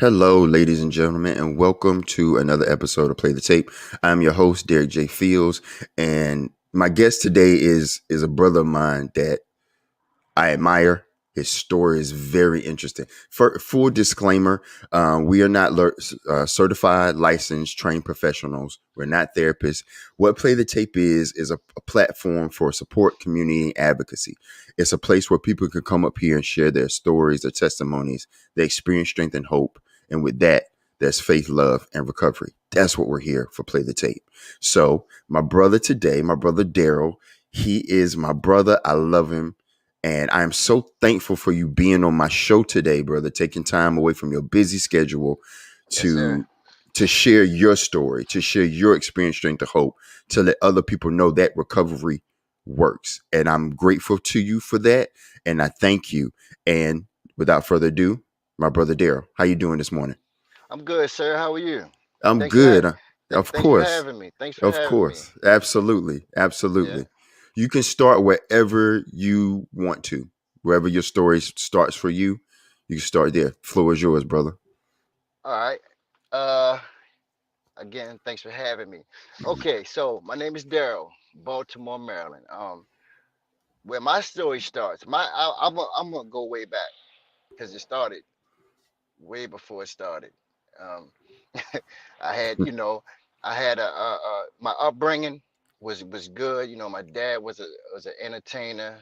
Hello, ladies and gentlemen, and welcome to another episode of Play the Tape. I'm your host, Derek J. Fields, and my guest today is a brother of mine that I admire. His story is very interesting. For full disclaimer, we are not certified, licensed, trained professionals. We're not therapists. What Play the Tape is a platform for support, community, and advocacy. It's a place where people can come up here and share their stories, their testimonies, their experience, strength, and hope. And with that, there's faith, love, and recovery. That's what we're here for. Play the Tape. So my brother today, my brother Daryl, he is my brother. I love him. And I am so thankful for you being on my show today, brother, taking time away from your busy schedule Yes, sir. to to share your story, to share your experience, strength, to hope, to let other people know that recovery works. And I'm grateful to you for that. And I thank you. And without further ado, my brother Daryl, how you doing this morning? I'm good, sir. How are you? I'm Thanks for ha- good. Of Thanks for course. having me. Thanks for Of having me. course. Absolutely. Yeah. Absolutely. You can start wherever you want to. Wherever your story starts for you, you can start there. Floor is yours, brother. All right. Uh, Again, thanks for having me. Okay, so my name is Daryl, Baltimore, Maryland. Where my story starts, I'm gonna go way back because it started way before it started. Um, I had, I had my upbringing was good. My dad was an entertainer.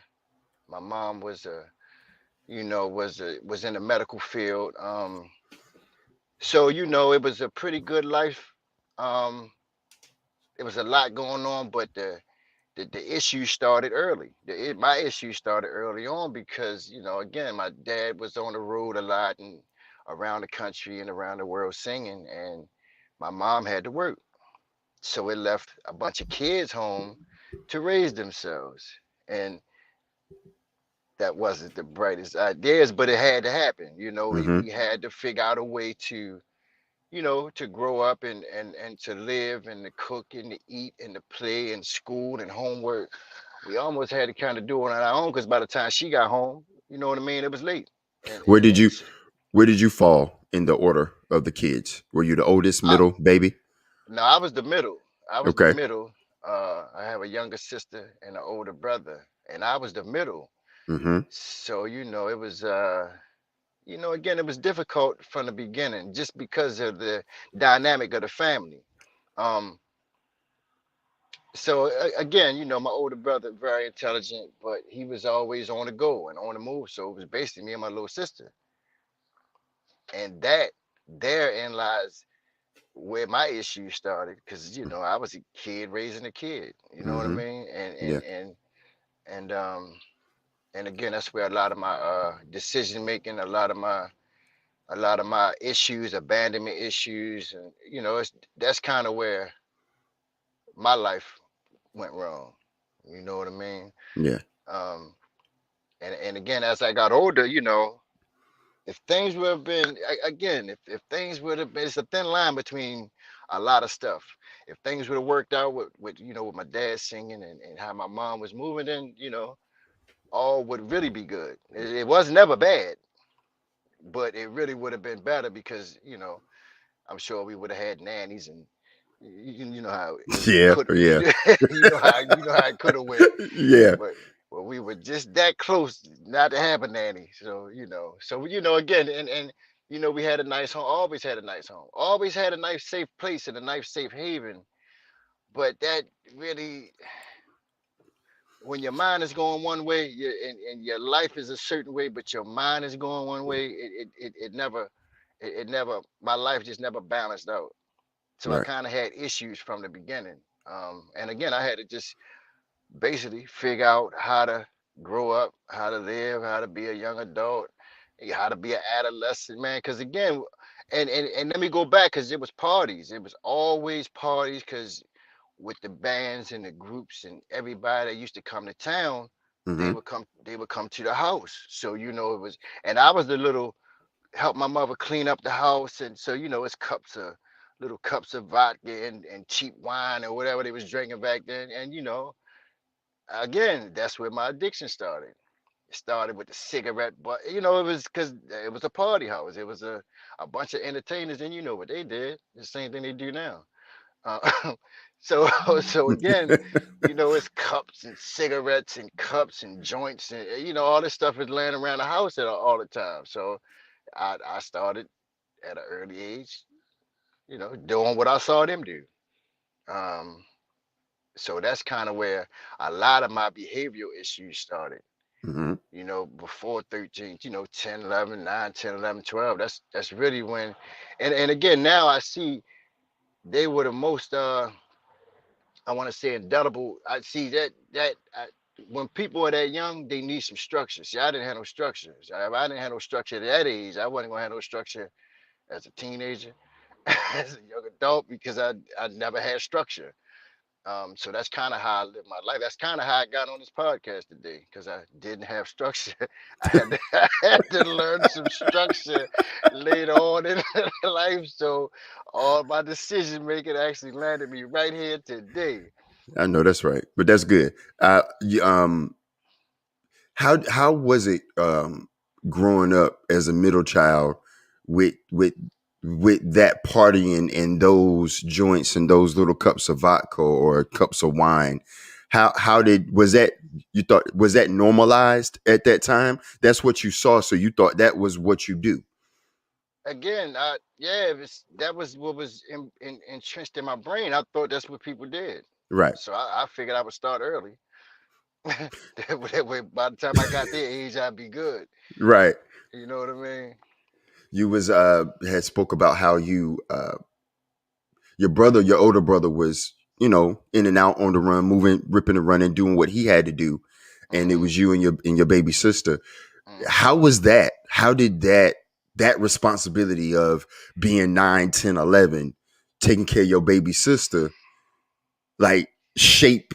My mom was in the medical field. So it was a pretty good life. Um, there was a lot going on, but the issues started early. My issues started early on because again, my dad was on the road a lot and around the country and around the world singing, and my mom had to work. So it left a bunch of kids home to raise themselves, and that wasn't the brightest ideas, but it had to happen. Mm-hmm. We had to figure out a way to grow up and to live and to cook and to eat and to play and school and homework. We almost had to kind of do it on our own because by the time she got home, you know what I mean, it was late. And Where and did and you s- where did you fall in the order of the kids? Were you the oldest, I middle, baby? No, I was the middle. I was the Okay. middle. I have a younger sister and an older brother, and I was the middle. Mm-hmm. So it was again, it was difficult from the beginning just because of the dynamic of the family. Um, so again, my older brother, very intelligent, but he was always on the go and on the move. So it was basically me and my little sister, and therein lies where my issues started because I was a kid raising a kid. You know what I Mm-hmm. mean? Yeah. And again, that's where a lot of my decision making, a lot of my issues, abandonment issues, and that's kind of where my life went wrong. You know what I mean? Yeah. Um, and again, as I got older, if things would have been again, if things would have been, it's a thin line between a lot of stuff. If things would have worked out with my dad singing and how my mom was moving, then all would really be good. It was never bad, but it really would have been better because I'm sure we would have had nannies and you know how it Yeah. could Yeah. you know how it could have went, Yeah. but well, we were just that close not to have a nanny. So again, and we had a nice home, always had a nice home, always had a nice safe place and a nice safe haven. But that really, when your mind is going one way, and your life is a certain way, but your mind is going one way, it never, my life just never balanced out. So I Right. kind of had issues from the beginning. And again, I had to just basically figure out how to grow up, how to live, how to be a young adult, how to be an adolescent, man. Because again, and let me go back, because it was parties. It was always parties, because with the bands and the groups and everybody that used to come to town, they Mm-hmm. would come. They would come to the house. So it was, and I was the little help my mother clean up the house, and so it's little cups of vodka and cheap wine or whatever they was drinking back then, and again, that's where my addiction started. It started with the cigarette, but you know, it was because it was a party house. It was a bunch of entertainers, and you know what they did? The same thing they do now. Uh, so so again, you know, it's cups and cigarettes and cups and joints and you know all this stuff is laying around the house all the time. So I started at an early age, you know, doing what I saw them do. Um, so that's kind of where a lot of my behavioral issues started. Mm-hmm. You know, before 13, you know, 10, 11, 9, 10, 11, 12. That's really when, and again, now I see they were the most, I want to say indelible. I see when people are that young, they need some structure. See, I didn't have no structures. I didn't have no structure at that age. I wasn't gonna have no structure as a teenager, as a young adult, because I never had structure. So that's kind of how I live my life. That's kind of how I got on this podcast today, because I didn't have structure. I had to learn some structure later on in life. So all my decision making actually landed me right here today. I know that's right, but that's good. How was it growing up as a middle child with with with that partying and those joints and those little cups of vodka or cups of wine? How did was that you thought was that normalized at that time? That's what you saw, so you thought that was what you do, Again, yeah, that was what was entrenched in my brain. I thought that's what people did. right? So I figured I would start early. That way, by the time I got their age, I'd be good. Right. You know what I mean? You was had spoke about how you your brother, your older brother was, in and out on the run, moving, ripping and running, doing what he had to do. And it Mm-hmm. was you and your baby sister. Mm-hmm. How was that? How did that responsibility of being 9, 10, 11, taking care of your baby sister, like shape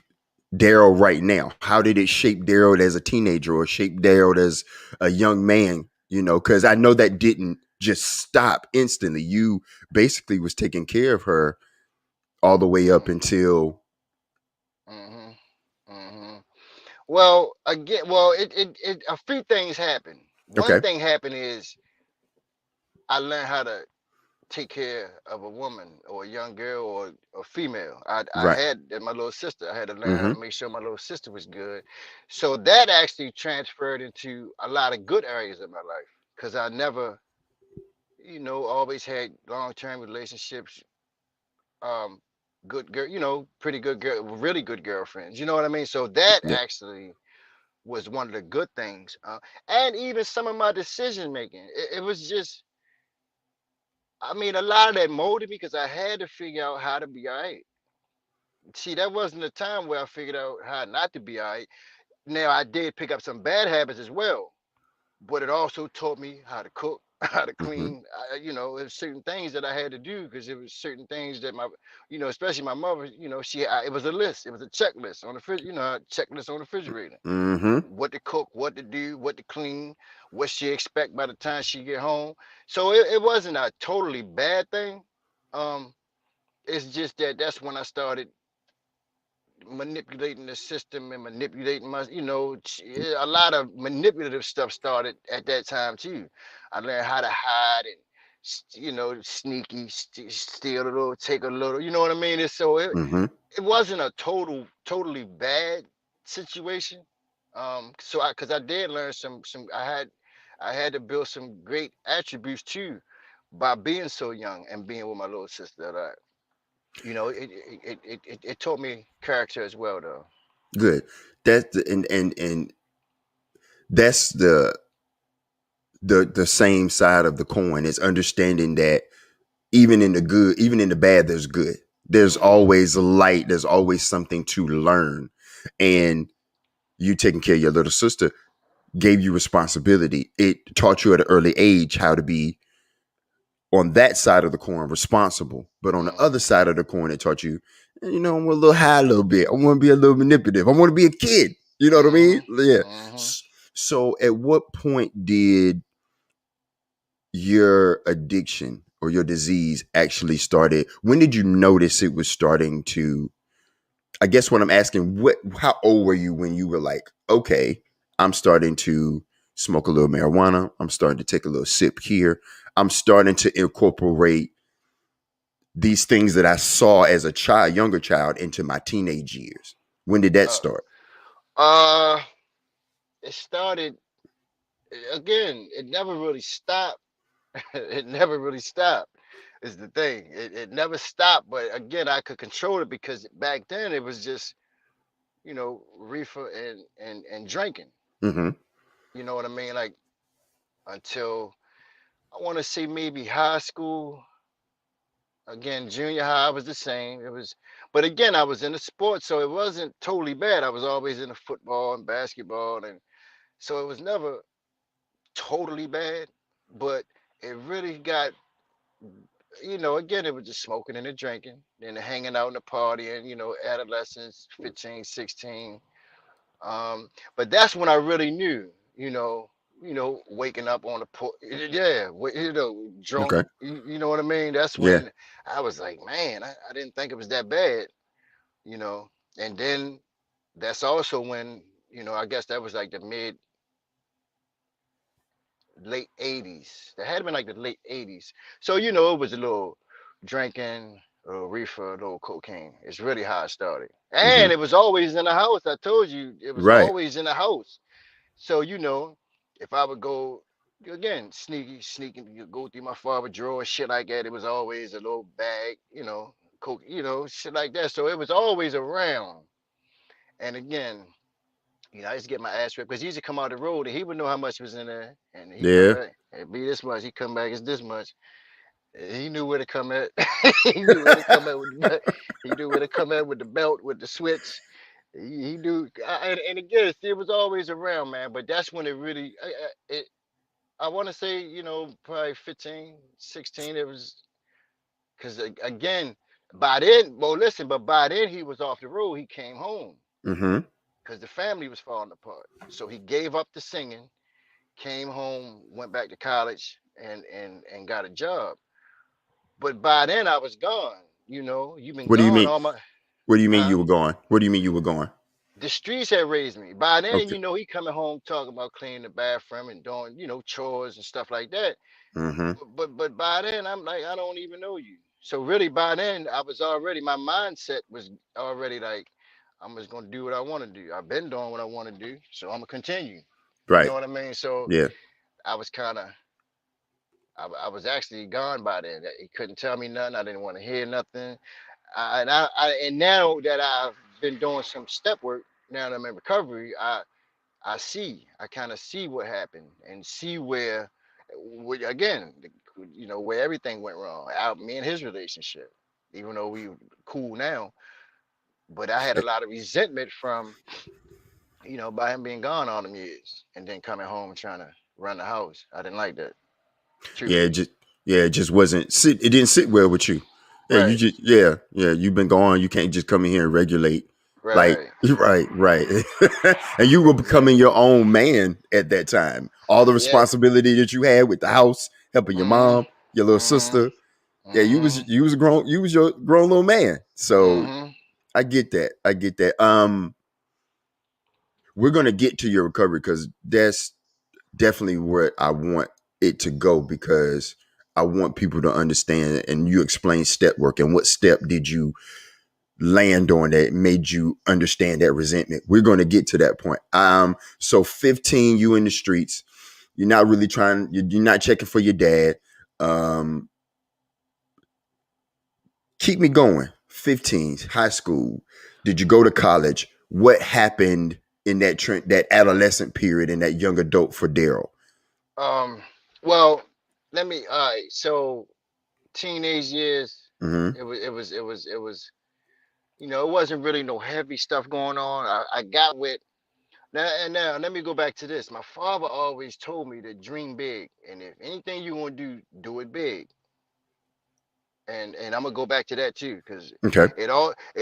Daryl right now? How did it shape Daryl as a teenager or shape Daryl as a young man? Because I know that didn't just stop instantly. You basically was taking care of her all the way up until Mm-hmm. Mm-hmm. Well, again, well, it a few things happen. One okay, thing happened is I learned how to take care of a woman or a young girl or a female. I right. had my little sister. I had to learn how Mm-hmm. to make sure my little sister was good. So that actually transferred into a lot of good areas of my life because I never, you know, always had long term relationships. Um, good girl, you know, pretty good girl, really good girlfriends. You know what I mean? So that Yeah. actually was one of the good things. And even some of my decision making, it was just, I mean, a lot of that molded me because I had to figure out how to be all right. See, that wasn't a time where I figured out how not to be all right. Now, I did pick up some bad habits as well, but it also taught me how to cook, how to Mm-hmm. clean. You know, there's certain things that I had to do because it was certain things that my, you know, especially my mother, you know, it was a list, it was a checklist on the fridge, you know, a checklist on the refrigerator. Mm-hmm. What to cook, what to do, what to clean, what she expect by the time she get home. So it wasn't a totally bad thing. Um, it's just that that's when I started manipulating the system and manipulating my, you know, a lot of manipulative stuff started at that time too. I learned how to hide and, you know, sneaky, steal a little, take a little, you know what I mean? Mm-hmm. It wasn't a totally bad situation. So because I did learn I had to build some great attributes too by being so young and being with my little sister. That you know, it taught me character as well, though. Good. And that's the same side of the coin is understanding that even in the good, even in the bad, there's good. There's Mm-hmm. always light. There's always something to learn. And you taking care of your little sister gave you responsibility. It taught you at an early age how to be on that side of the coin responsible. But on the other Mm-hmm. side of the coin, it taught you, I'm a little high a little bit. I want to be a little manipulative. I want to be a kid. You know what I mean? Mm-hmm. Yeah. Mm-hmm. So at what point did your addiction or your disease actually started? When did you notice it was starting to? I guess what I'm asking, how old were you when you were like, okay, I'm starting to smoke a little marijuana. I'm starting to take a little sip here. I'm starting to incorporate these things that I saw as a child, younger child, into my teenage years. When did that Uh, start? uh, it started again. It never really stopped. It never really stopped. Is the thing. It never stopped. But again, I could control it because back then it was just reefer and drinking. Mm-hmm. You know what I mean? Like until I want to say maybe high school. Again, junior high was the same. It was, but again, I was in the sports, so it wasn't totally bad. I was always in the football and basketball, and so it was never totally bad. But it really got, again, it was just smoking and the drinking, then the hanging out and the partying. Adolescence, 15, 16. But that's when I really knew, waking up on the porch, yeah, drunk. Okay. You know what I mean? That's Yeah. when I was like, man, I didn't think it was that bad, you know. And then that's also when, I guess that was like the mid late 80s. That had been like the late 80s. So, it was a little drinking, a little reefer, a little cocaine. It's really how it started. Mm-hmm. And it was always in the house. I told you, it was Right. always in the house. So, if I would go again, sneaking, go through my father's drawer, shit like that, it was always a little bag, coke, shit like that. So it was always around. And again, I used to get my ass ripped because he used to come out the road and he would know how much was in there. And he come Yeah. back, it be this much. He come back, it's this much. He knew where to come at. He knew where to come at with the belt. He knew where to come at with the belt, with the switch. He knew, and again, see, it was always around, man. But that's when it really, I want to say, probably 15, 16. It was because again, by then, well, listen, but by then he was off the road. He came home Mm-hmm. because the family was falling apart. So he gave up the singing, came home, went back to college, and got a job. But by then I was gone. You've been What do you gone mean? all my, What do you mean huh? you were going? What do you mean you were going? The streets had raised me. By then, Okay. he coming home talking about cleaning the bathroom and doing, chores and stuff like that. Mm-hmm. But by then I'm like, I don't even know you. So really by then I was already, my mindset was already like, I'm just gonna do what I want to do. I've been doing what I want to do, so I'm gonna continue. You know Right. what I mean? So Yeah. I was kind of, I was actually gone by then. He couldn't tell me nothing. I didn't want to hear nothing. And now that I've been doing some step work, now that I'm in recovery, I kind of see what happened and see again, where everything went wrong. Me and his relationship, even though we cool now, but I had a lot of resentment from, by him being gone all them years and then coming home and trying to run the house. I didn't like that, Yeah. It truthfully. just yeah. It just wasn't sit. It didn't sit well with you. Yeah. You Right, just yeah. You've been gone. You can't just come in here and regulate. Like right, right. And you were becoming exactly. your own man at that time. All the Yeah. responsibility that you had with the house, helping your Mhm. mom, your little Mhm. sister. Yeah. Mhm. You was a grown. You was your grown little man. So Mhm. I get that. I get that. We're gonna get to your recovery because that's definitely where I want it to go because I want people to understand. And you explain step work and what step did you land on that made you understand that resentment. We're going to get to that point. So 15, you in the streets. You're not really trying. You're not checking for your dad. Um, keep me going. 15, high school. Did you go to college? What happened in that adolescent period in that young adult for Daryl? Um. Well, let me. All right. So teenage years. Mm-hmm. It was. It wasn't really no heavy stuff going on. I got with now. Let me go back to this. My father always told me to dream big, and if anything you want to do, do it big. And I'm gonna go back to that too, because Okay. it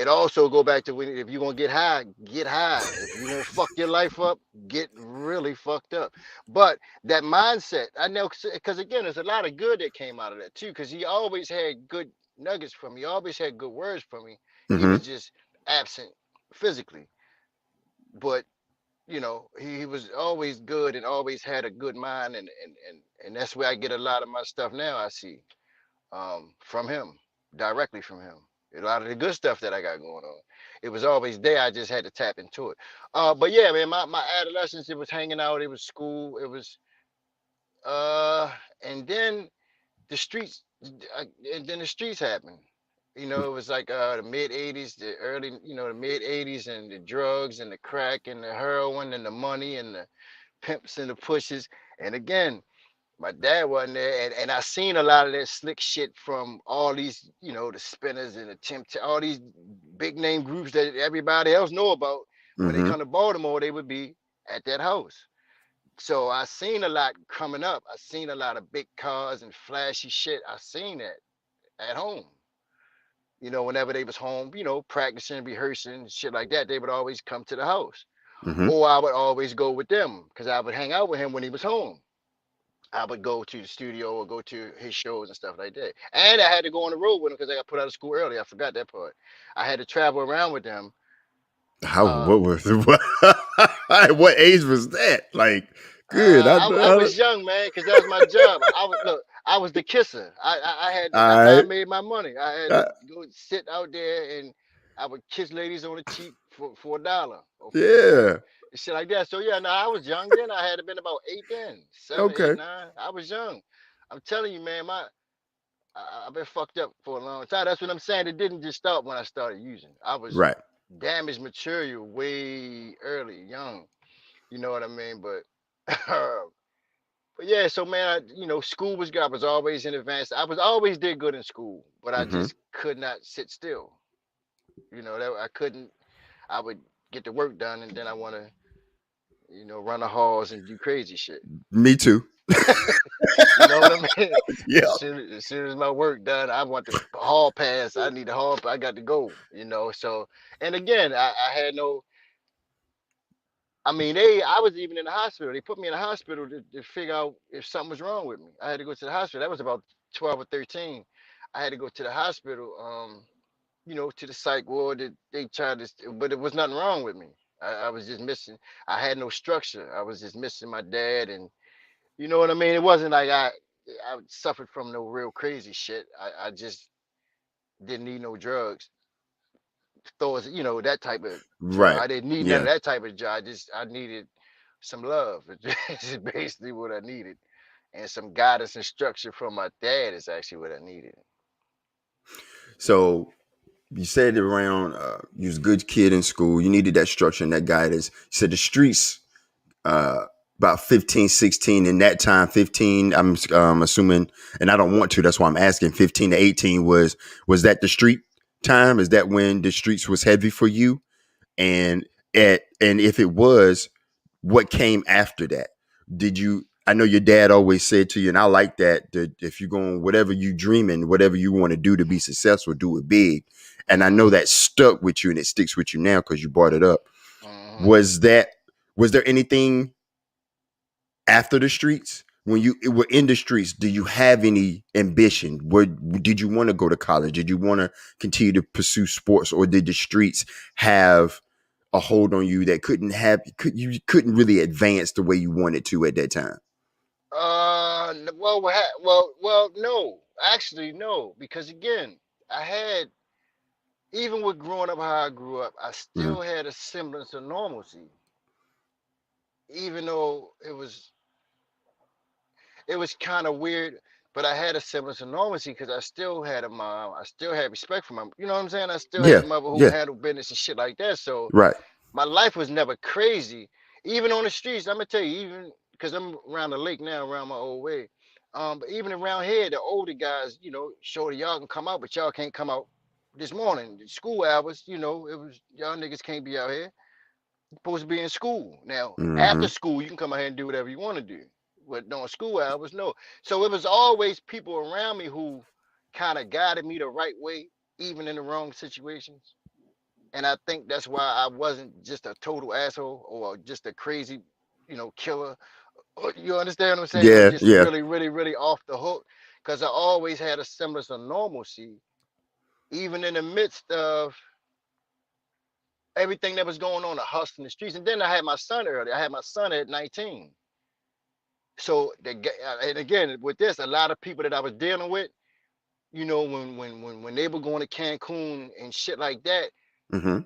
also go back to when if you're gonna get high, get high. If you're gonna fuck your life up, get really fucked up. But that mindset, I know, because again, there's a lot of good that came out of that too, because he always had good nuggets for me. He always had good words for me. He Mm-hmm. was just absent physically. But he was always good and always had a good mind, and that's where I get a lot of my stuff now. I see from him, directly from him. A lot of the good stuff that I got going on, it was always there. I just had to tap into it. But yeah, man, my adolescence, it was hanging out, it was school, it was uh, and then the streets, uh, and then the streets happened. It was like the mid '80s, the mid '80s, and the drugs and the crack and the heroin and the money and the pimps and the pushes. And again, my dad wasn't there, and I seen a lot of that slick shit from all these, the spinners and the all these big name groups that everybody else know about. When they Mm-hmm. come to Baltimore, they would be at that house. So I seen a lot coming up. I seen a lot of big cars and flashy shit. I seen that at home. Whenever they was home, practicing, rehearsing, shit like that, they would always come to the house. Mm-hmm. Or I would always go with them because I would hang out with him when he was home. I would go to the studio or go to his shows and stuff like that. And I had to go on the road with him because I got put out of school early. I forgot that part. I had to travel around with them. How? Uh, What was? What age was that? Like, good. I was young, man, because that was my job. I was the kisser. I had to, All that's how I right. made my money. I had to Uh, go sit out there and I would kiss ladies on the cheek for $1 or 50 cents yeah. and shit like that. So yeah, no, I was young then. I had to been about 8 then, 7, 8, Okay. 9. I was young. I'm telling you, man, I've been fucked up for a long time. That's what I'm saying. It didn't just start when I started using. I was Right. damaged material way early, young. You know what I mean? But but yeah, so man, school was good. I was always in advance. I was always did good in school, but I Mm-hmm. just could not sit still. That I couldn't. I would get the work done, and then I want to, run the halls and do crazy shit. Me too. You know what I mean? Yeah. As soon as my work done, I want the hall pass. I need the hall. I got to go. So and again, I had no. I mean, I was even in the hospital. They put me in the hospital to figure out if something was wrong with me. I had to go to the hospital. That was about 12 or 13. I had to go to the hospital, to the psych ward. They tried to, but it was nothing wrong with me. I was just missing. I had no structure. I was just missing my dad, and you know what I mean. It wasn't like I suffered from no real crazy shit. I just didn't need no drugs. Those, that type of drug. Right. I didn't need none of Yeah. that type of drug. I needed some love. It's basically what I needed, and some guidance and structure from my dad is actually what I needed. So you said around you was a good kid in school. You needed that structure and that guidance. You said the streets uh about 15, 16. In that time, 15, I'm assuming, and I don't want to, that's why I'm asking, 15 to 18 was that the street time? Is that when the streets was heavy for you? And and if it was, what came after that? Did you? I know your dad always said to you, and I like that if you're going, whatever you dreaming, whatever you want to do to be successful, do it big. And I know Mm-hmm. that stuck with you and it sticks with you now because you brought it up. Mm-hmm. Was that, was there anything after the streets? When you were in the streets, do you have any ambition? Did you want to go to college? Did you want to continue to pursue sports, or did the streets have a hold on you that you couldn't really advance the way you wanted to at that time? Well, no, actually, no, because again, I had, even with growing up how I grew up, I Mm-hmm. still had a semblance of normalcy, even though it was kind of weird, but I had a semblance of normalcy because I still had a mom. I still had respect for my, you know what I'm saying? I still had Yeah, a mother who yeah, handled business and shit like that. So right. my life was never crazy. Even on the streets, I'm gonna tell you, even because I'm around the lake now, around my old way. But even around here, the older guys, shorty, y'all can come out, but y'all can't come out this morning. School hours, it was y'all niggas can't be out here. Supposed to be in school. Now, Mm-hmm. after school, you can come out here and do whatever you want to do. But during school hours, no. So it was always people around me who kind of guided me the right way, even in the wrong situations. And I think that's why I wasn't just a total asshole or just a crazy, killer. You understand what I'm saying? Or Yeah, just yeah. really, really, really off the hook. Because I always had a semblance of normalcy, even in the midst of everything that was going on, the hustle in the streets. And then I had my son early. I had my son at 19. So and again with this, a lot of people that I was dealing with, when they were going to Cancun and shit like that, Mm-hmm.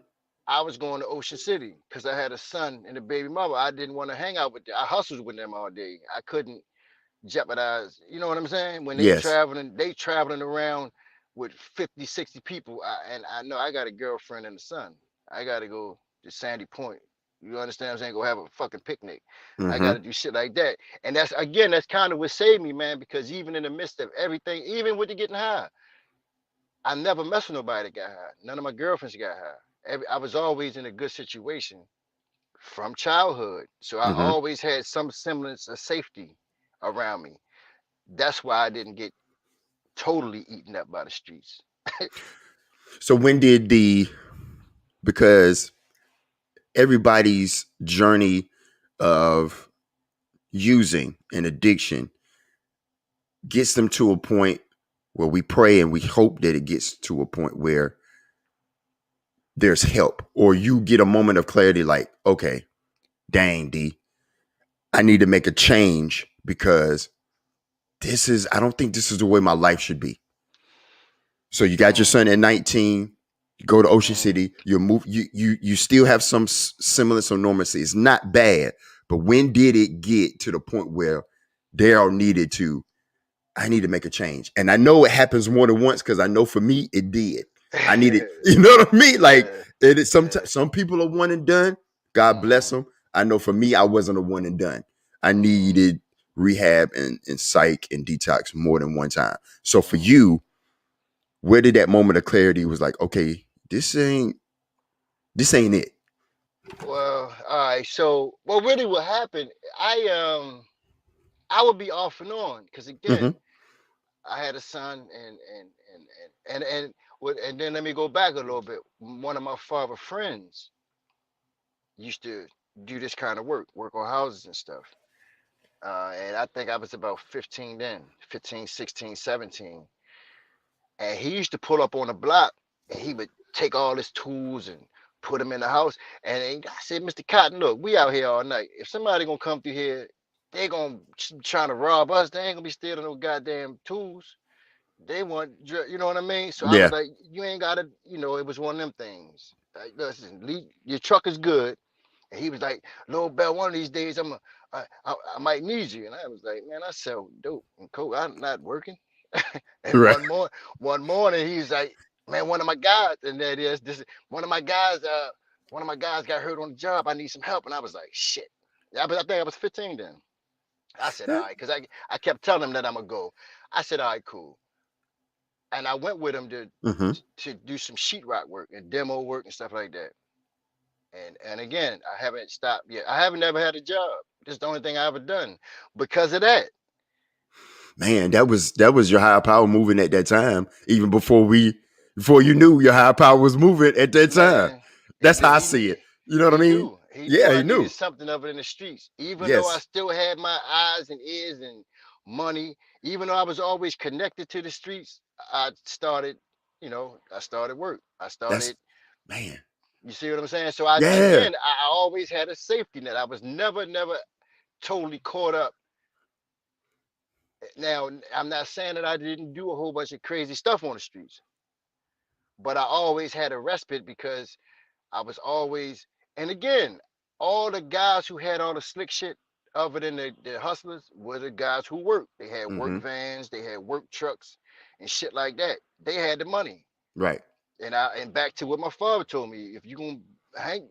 I was going to Ocean City because I had a son and a baby mother. I didn't want to hang out with them. I hustled with them all day. I couldn't jeopardize, you know what I'm saying? When Yes. they traveling around with 50, 60 people. And I know I got a girlfriend and a son. I got to go to Sandy Point. You understand what I'm saying? Go have a fucking picnic. I got Mm-hmm. to do shit like that. And that's kind of what saved me, man, because even in the midst of everything, even with the getting high, I never messed with nobody that got high. None of my girlfriends got high. I was always in a good situation from childhood. So I Mm-hmm. always had some semblance of safety around me. That's why I didn't get totally eaten up by the streets. So when did the because everybody's journey of using an addiction gets them to a point where we pray and we hope that it gets to a point where there's help or you get a moment of clarity like, okay, dang, D, I need to make a change because I don't think this is the way my life should be. So you got your Mm, son at 19, you go to Ocean mm. City, you still have some semblance of normalcy. It's not bad, but when did it get to the point where Daryl needed to I need to make a change. And I know it happens more than once because I know for me it did. I needed, you know what I mean? Like Yeah, it is yeah. some people are one and done. God bless Mm, them. I know for me, I wasn't a one and done. I mm, needed rehab and psych and detox more than one time. So for mm. you, where did that moment of clarity was like, okay, this ain't it. Well, all right. So, well, really, what happened? I would be off and on because Mm-hmm. again, I had a son, and then let me go back a little bit. One of my father friends used to do this kind of work on houses and stuff. And I think I was about 15 then, 15, 16, 17. And he used to pull up on the block and he would take all his tools and put them in the house. And I said, Mr. Cotton, look, we out here all night. If somebody gonna come through here, they gonna trying to rob us. They ain't gonna be stealing no goddamn tools. They want, you know what I mean? So I was Yeah. like, you ain't gotta, it was one of them things. Like, listen, your truck is good. And he was like, Lil Bell, one of these days I might need you. And I was like, man, I sell dope and coke. I'm not working. And Right. one morning he's like, man, one of my guys, and that is this one of my guys, one of my guys got hurt on the job. I need some help. And I was like, shit. Yeah, but I think I was 15 then. I said, all right, because I kept telling him that I'm gonna go. I said, all right, cool. And I went with him Mm-hmm. to do some sheetrock work and demo work and stuff like that. And again, I haven't stopped yet. I haven't ever had a job. This is the only thing I ever done because of that. Man, that was your higher power moving at that time, even before you knew your higher power was moving at that time. Man, That's how I see it. You know what I he mean? knew. He knew Yeah, I he needed knew. something of it in the streets. Even though I Yes. still had my eyes and ears and money, even though I was always connected to the streets, I started, I started work. I That's started, man. you see what I'm saying? So I Yeah. again, I always had a safety net. I was never totally caught up. Now, I'm not saying that I didn't do a whole bunch of crazy stuff on the streets, but I always had a respite because I was always, and again, all the guys who had all the slick shit other than the hustlers were the guys who worked. They had work Mm-hmm. vans, they had work trucks and shit like that. They had the money. Right. And back to what my father told me, if you gonna hang,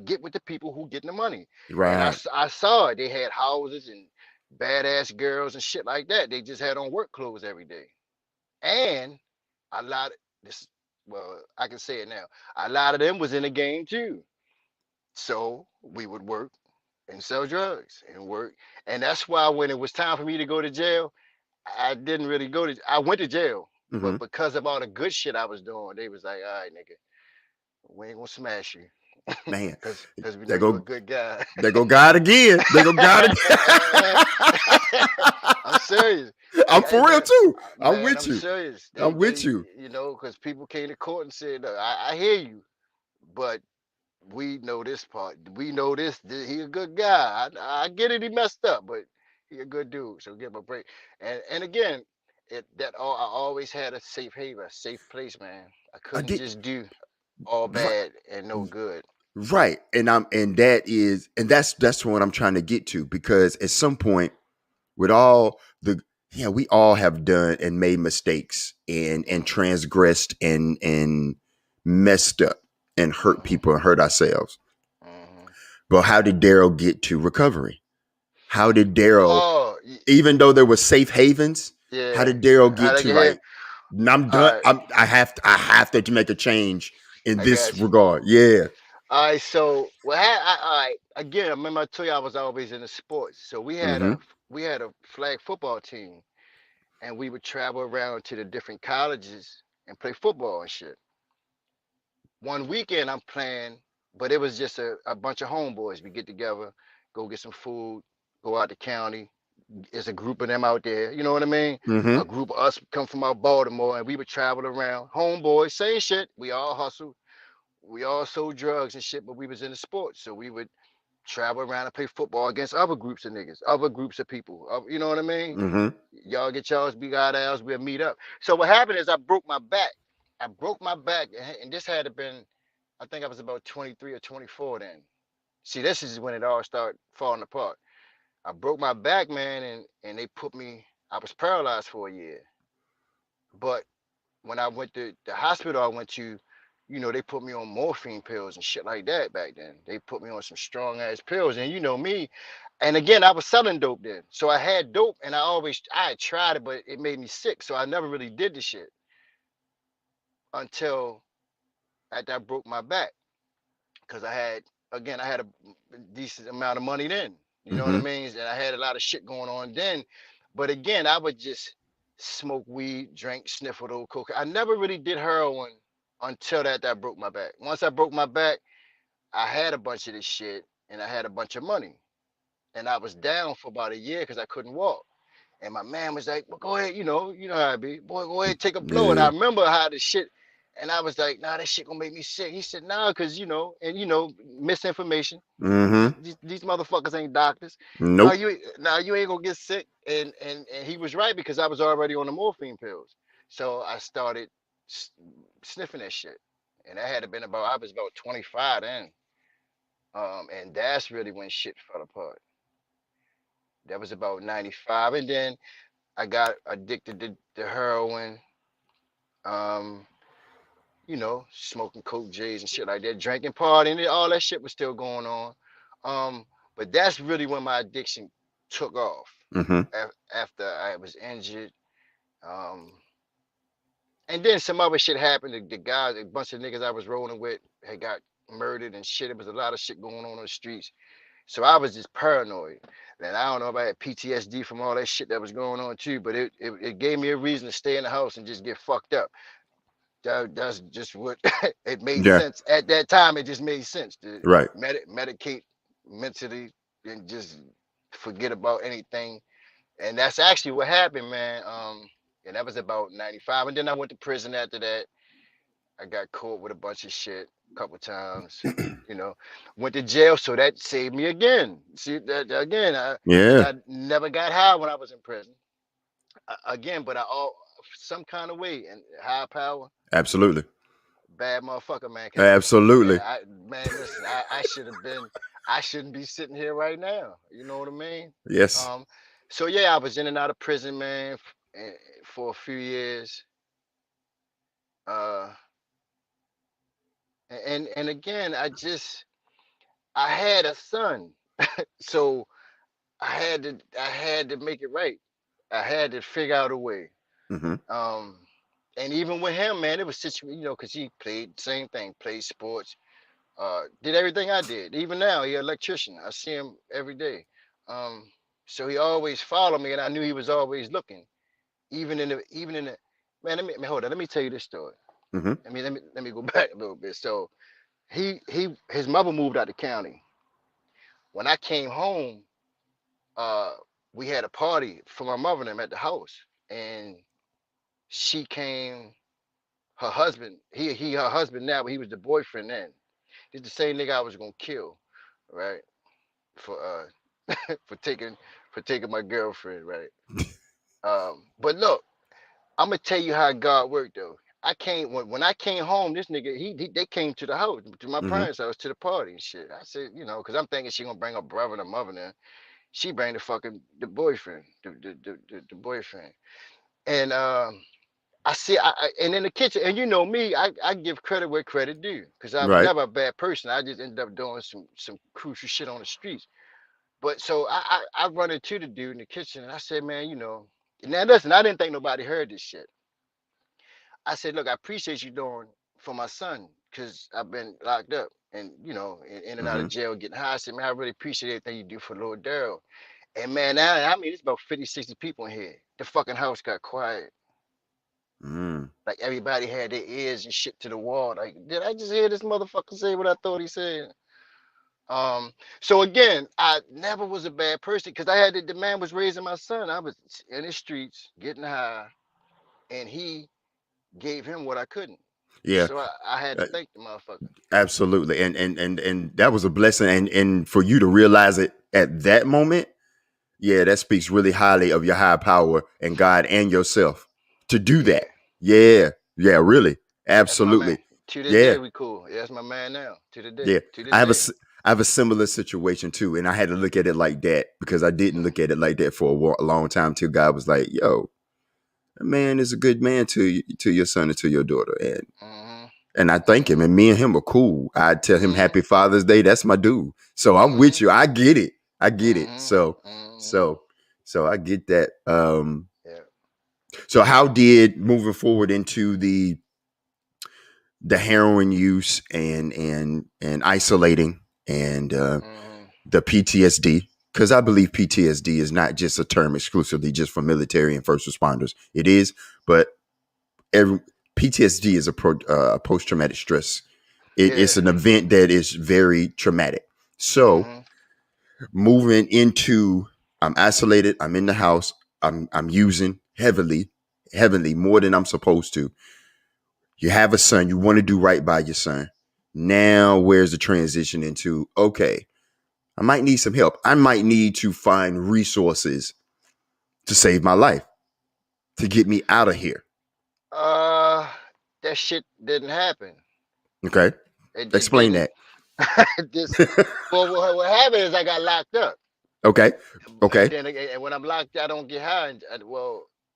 get with the people who getting the money. And Right. I saw it. They had houses and badass girls and shit like that. They just had on work clothes every day. And a lot of this, well, I can say it now. A lot of them was in the game too. So we would work and sell drugs and work. And that's why when it was time for me to go to jail, I didn't really go to I went to jail. Mm-hmm. But because of all the good shit I was doing, they was like, all right, nigga, we ain't gonna smash you. Man. Cause we know There you a go good guy. there go God again. There go God again. I'm serious. I'm for real too. I'm Man, with I'm you. serious. I'm with They, you. because people came to court and said, I hear you, but we know this part. We know this. He a good guy. I get it. He messed up, but he a good dude. So give him a break. And again, I always had a safe haven, a safe place, man. I I couldn't get just do all right, bad and no good. right, and that's what I'm trying to get to because at some point with all the yeah we all have done and made mistakes and Hmm. transgressed and messed up and hurt Hmm. people and hurt ourselves. Hmm. But how did Daryl get to recovery? How did Daryl, Oh, even though there were safe havens, how yeah. did Daryl How get to to get here? like I'm All done. right. I have to make a change in I this got you. regard. Yeah. All right. So, all right. Again, I remember I told you I was always into sports. So Mm-hmm. we had a flag football team, and we would travel around to the different colleges and play football and shit. One weekend I'm playing, but it was just a bunch of homeboys. We get together, go get some food, go out the county. It's a group of them out there. You know what I mean? Mm-hmm. A group of us come from out Baltimore, and we would travel around. Homeboys, same shit. We all hustled. We all sold drugs and shit, but we was in the sports, so we would travel around and play football against other groups of niggas, other groups of people. You know what I mean? Mm-hmm. Y'all get y'all's, we got ours, we'll meet up. So what happened is I broke my back. I broke my back, and this had to been, I think I was about 23 or 24 then. See, this is when it all started falling apart. I broke my back, man, and they put me. I was paralyzed for a year. But when I went to the hospital, I went to, they put me on morphine pills and shit like that back then. They put me on some strong ass pills, and you know me. And again, I was selling dope then, so I had dope, and I had tried it, but it made me sick, so I never really did the shit until after I broke my back, because I had a decent amount of money then. You know what I Mm-hmm. mean? And I had a lot of shit going on then. But again, I would just smoke weed, drink, sniff a little coke. I never really did heroin until that I broke my back. Once I broke my back, I had a bunch of this shit and I had a bunch of money. And I was down for about a year because I couldn't walk. And my man was like, "Well, go ahead, you know how it be. Boy, go ahead, take a blow." And I Yeah. remember how the shit, and I was like, "Nah, that shit gonna make me sick." He said, "Nah, cause misinformation. Mm-hmm. These motherfuckers ain't doctors. No, Nope. you ain't gonna get sick." And he was right because I was already on the morphine pills. So I started sniffing that shit, and that had been about I was about 25 then. And that's really when shit fell apart. That was about 95, and then I got addicted to heroin, um, smoking coke J's and shit like that, drinking, partying, all that shit was still going on. Um, but that's really when my addiction took off. Mm-hmm. After I was injured, um, and then some other shit happened. The guys, a bunch of niggas I was rolling with, had got murdered and shit. It was a lot of shit going on the streets. So I was just paranoid. And I don't know if I had PTSD from all that shit that was going on too, but it gave me a reason to stay in the house and just get fucked up. That's just what it made Yeah. sense at that time. It just made sense to Right. medicate mentally and just forget about anything. And that's actually what happened, man. And that was about 95. And then I went to prison after that. I got caught with a bunch of shit a couple times. You know, went to jail, so that saved me again. See that again, because Yeah. I never got high when I was in prison. Again, but I all some kind of way and high power, Absolutely. bad motherfucker, man. Cause Absolutely. man, listen, I should have been, I shouldn't be sitting here right now. You know what I mean? Yes. Um, so yeah, I was in and out of prison, man, for a few years. Uh, and again, I had a son, so I had to make it right. I had to figure out a way. Mm-hmm. Um, and even with him, man, it was because he played the same thing, played sports, did everything I did. Even now, he an electrician. I see him every day. Um, so he always followed me, and I knew he was always looking. Even in the man. Hold on. Let me tell you this story. Mm-hmm. Let me go back a little bit. So his mother moved out the county. When I came home, uh, we had a party for my mother and them at the house, and she came. Her husband, he her husband now, but he was the boyfriend then. This the same nigga I was gonna kill, right? For for taking my girlfriend, right? But look, I'm gonna tell you how God worked though. I came when I came home. This nigga, they came to the house, to my Mm-hmm. parents' house, to the party and shit. I said, because I'm thinking she gonna bring her brother and her mother there. She bring the boyfriend, the boyfriend, and I see, and in the kitchen, and you know me, I give credit where credit due, because I was Right. never a bad person. I just ended up doing some crucial shit on the streets. But so I run into the dude in the kitchen, and I said, man, now listen, I didn't think nobody heard this shit. I said, look, I appreciate you doing for my son, because I've been locked up and in and out Mm-hmm. of jail getting high. I said, man, I really appreciate everything you do for Lord Daryl. And man, now I mean, it's about 50, 60 people in here. The fucking house got quiet. Mm. Like everybody had their ears and shit to the wall. Like, did I just hear this motherfucker say what I thought he said? Um, so again, I never was a bad person because the man was raising my son. I was in the streets getting high, and he gave him what I couldn't. Yeah. So I had to Uh, thank the motherfucker. absolutely. And that was a blessing. And for you to realize it at that moment, yeah, that speaks really highly of your high power and God and yourself to do Yeah, that. Yeah. Yeah. Really. that's my man. Absolutely. To this Yeah. day, we cool. Yeah, that's my man now. To the day. Yeah, To this I have a day. s- I have a similar situation too, and I had to look at it like that because I didn't Mm-hmm. look at it like that for a long time. Till God was like, "Yo, a man is a good man to your son and to your daughter," Mm-hmm. and I thank him. Mm-hmm. And me and him are cool. I tell him Mm-hmm. Happy Father's Day. That's my dude. So I'm with Mm-hmm. you. I get it. I get it. So Mm-hmm. Mm-hmm. so so I get that. Yeah. So how did moving forward into the heroin use and isolating and Mm-hmm. the PTSD, because I believe PTSD is not just a term exclusively just for military and first responders. It is, but every PTSD is a post traumatic stress. Yeah. It's an event that is very traumatic. So Mm-hmm. moving into, I'm isolated. I'm in the house. I'm using heavily more than I'm supposed to. You have a son. You want to do right by your son. Now, where's the transition into? Okay, I might need some help. I might need to find resources to save my life, to get me out of here. Uh, that shit didn't happen. Okay. It Explain didn't. that. Just well, what happened is I got locked up, Okay. and Okay. then when I'm locked, I don't get high.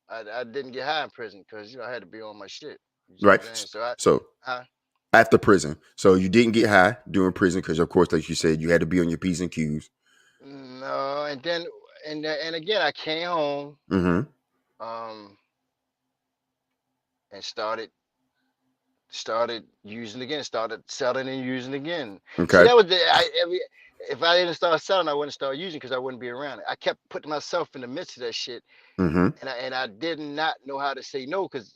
I didn't get high in prison because I had to be on my shit. You see what Right. I'm saying? So So I after prison, so you didn't get high during prison because, of course, like you said, you had to be on your P's and Q's. no, and then and again I came home, Mm-hmm. um, and started using again, started selling and using again. See, Okay. that was if I didn't start selling, I wouldn't start using because I wouldn't be around it. I kept putting myself in the midst of that shit, Mm-hmm. and I did not know how to say no because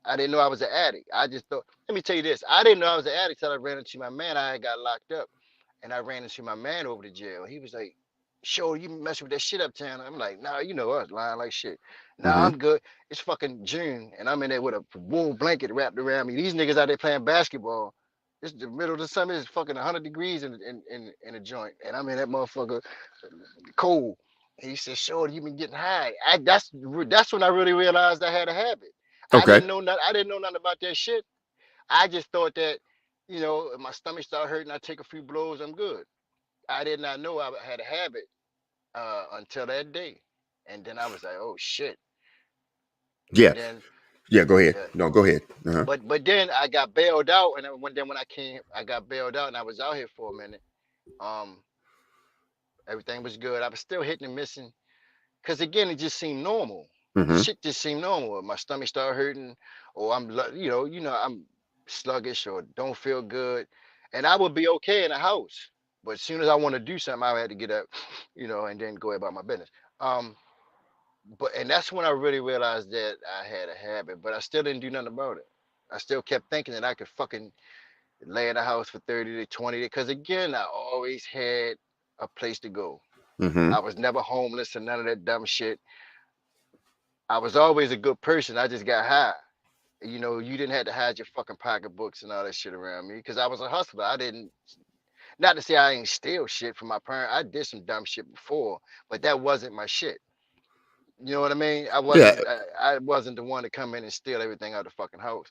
I didn't know I was an addict. I just thought. Let me tell you this: I didn't know I was an addict till I ran into my man. I had got locked up, and I ran into my man over to jail. He was like, "Sure, you messing with that shit uptown?" I'm like, "Nah, you know I was lying like shit. Nah, Mm-hmm. I'm good. It's fucking June, and I'm in there with a wool blanket wrapped around me. These niggas out there playing basketball. It's the middle of the summer. It's fucking 100 degrees in a joint, and I'm in that motherfucker cold." And he said, "Sure, you been getting high." That's when I really realized I had a habit. Okay. I didn't know nothing about that shit. I just thought that, if my stomach started hurting, I take a few blows, I'm good. I did not know I had a habit until that day, and then I was like, oh shit. Yeah. And then, Yeah. Go ahead. uh, No, go ahead. Uh-huh. but then I got bailed out, and when I came, I got bailed out, and I was out here for a minute. Um, Everything was good. I was still hitting and missing, because again, it just seemed normal. The Mm-hmm. shit just seemed normal. My stomach started hurting, or I'm sluggish or don't feel good, and I would be okay in the house. But as soon as I want to do something, I had to get up, and then go about my business. Um, and that's when I really realized that I had a habit, but I still didn't do nothing about it. I still kept thinking that I could fucking lay in the house for 30 to 20 because again, I always had a place to go. Mm-hmm. I was never homeless or none of that dumb shit. I was always a good person. I just got high. You didn't have to hide your fucking pocketbooks and all that shit around me because I was a hustler. I didn't, not to say I ain't steal shit from my parents. I did some dumb shit before, but that wasn't my shit. You know what I mean? I Yeah, wasn't. I wasn't the one to come in and steal everything out of the fucking house.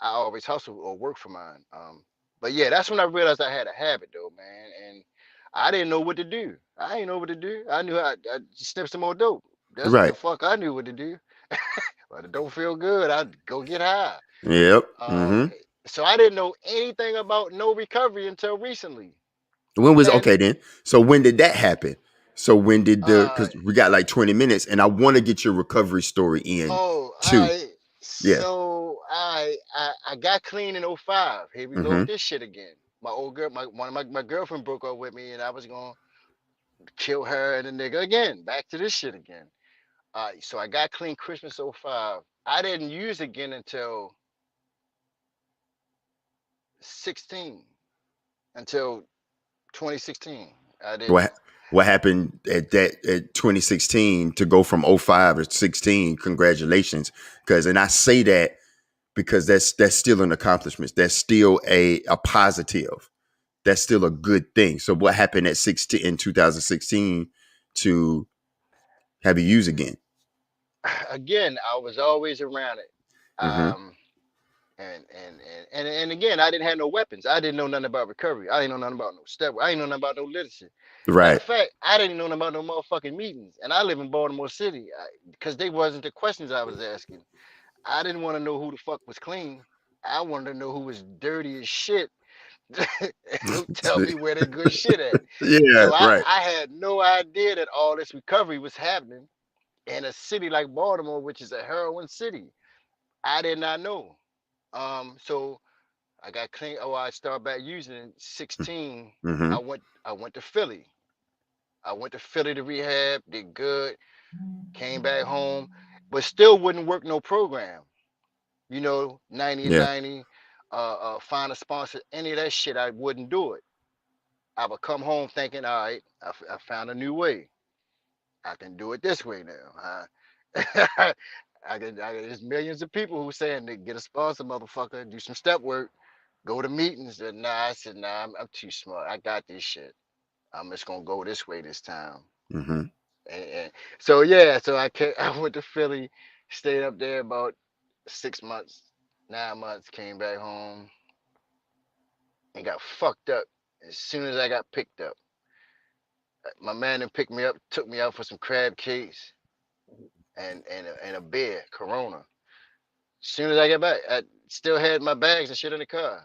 I always hustle or work for mine. But yeah, that's when I realized I had a habit though, man, and I didn't know what to do. I didn't know what to do. I knew I sniff some more dope. That's what the right. fuck I knew what to do. But it don't feel good. I'd go get high. Yep. Um, so I didn't know anything about no recovery until recently. When was And okay then? So when did that happen? So when did the uh, because we got like 20 minutes and I want to get your recovery story in oh, too. I Yeah. so I got clean in '05. Here we go with Mm-hmm. this shit again. My old girl, one of my girlfriend broke up with me, and I was gonna kill her and the nigga again. Back to this shit again. So I got clean Christmas '05. I didn't use again until 16, until 2016. I didn't. What happened at that at 2016 to go from '05 to 16? Congratulations. Because and I say that because that's still an accomplishment. That's still a positive. That's still a good thing. So what happened at 16 in 2016 to have you use again? Again, I was always around it. Mm-hmm. Um, and again, I didn't have no weapons. I didn't know nothing about recovery. I didn't know nothing about no step. I didn't know nothing about no literacy. Matter Right. of fact, I didn't know nothing about no motherfucking meetings. And I live in Baltimore City because they wasn't the questions I was asking. I didn't want to know who the fuck was clean. I wanted to know who was dirty as shit. Who tell me where they good shit at. Yeah. So I, Right. I had no idea that all this recovery was happening in a city like Baltimore, which is a heroin city. I did not know. So I got clean. Oh, I started back using it in 16. Mm-hmm. I went to Philly. I went to Philly to rehab, did good, came back home, but still wouldn't work no program. 90 and Yeah. 90, find a sponsor, any of that shit, I wouldn't do it. I would come home thinking, all right, I found a new way. I can do it this way now. There's millions of people who saying they get a sponsor, motherfucker, do some step work, go to meetings. And nah, I said, nah, I'm too smart. I got this shit. I'm just gonna go this way this time. Mm-hmm. And so yeah, so I went to Philly, stayed up there about 6 months, 9 months, came back home and got fucked up as soon as I got picked up. My man then picked me up, took me out for some crab cakes and a beer, Corona. As soon as I get back, I still had my bags and shit in the car